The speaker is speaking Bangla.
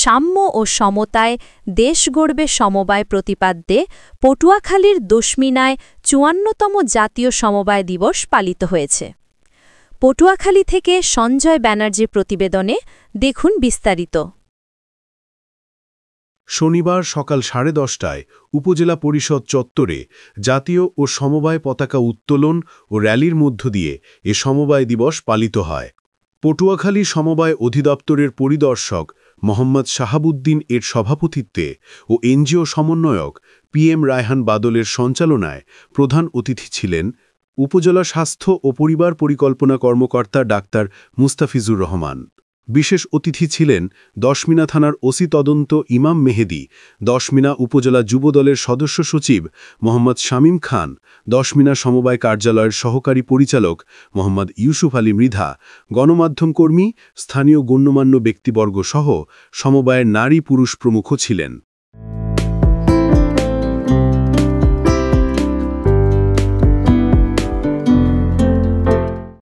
সাম্য ও সমতায় দেশ গড়বে সমবায় প্রতিপাদ্যে পটুয়াখালীর দশমিনায় ৫৪তম জাতীয় সমবায় দিবস পালিত হয়েছে। পটুয়াখালী থেকে সঞ্জয় ব্যানার্জির প্রতিবেদনে দেখুন বিস্তারিত। শনিবার সকাল 10:30টায় উপজেলা পরিষদ চত্বরে জাতীয় ও সমবায় পতাকা উত্তোলন ও র্যালির মধ্য দিয়ে এ সমবায় দিবস পালিত হয়। পটুয়াখালী সমবায় অধিদপ্তরের পরিদর্শক মোহাম্মদ শাহাবুদ্দিন এর সভাপতিত্বে ও এনজিও সমন্বয়ক PM রায়হান বাদলের সঞ্চালনায় প্রধান অতিথি ছিলেন উপজেলা স্বাস্থ্য ও পরিবার পরিকল্পনা কর্মকর্তা ডাক্তার মুস্তাফিজুর রহমান। বিশেষ অতিথি ছিলেন দশমিনা থানার ওসি তদন্ত ইমাম মেহেদি, দশমিনা উপজেলা যুবদলের সদস্য সচিব মোহাম্মদ শামীম খান, দশমিনা সমবায় কার্যালয়ের সহকারী পরিচালক মোহাম্মদ ইউসুফ আলী মৃধা, গণমাধ্যম কর্মী, স্থানীয় গণ্যমান্য ব্যক্তিবর্গ সহ সমবায়ের নারী পুরুষ প্রমুখ ছিলেন।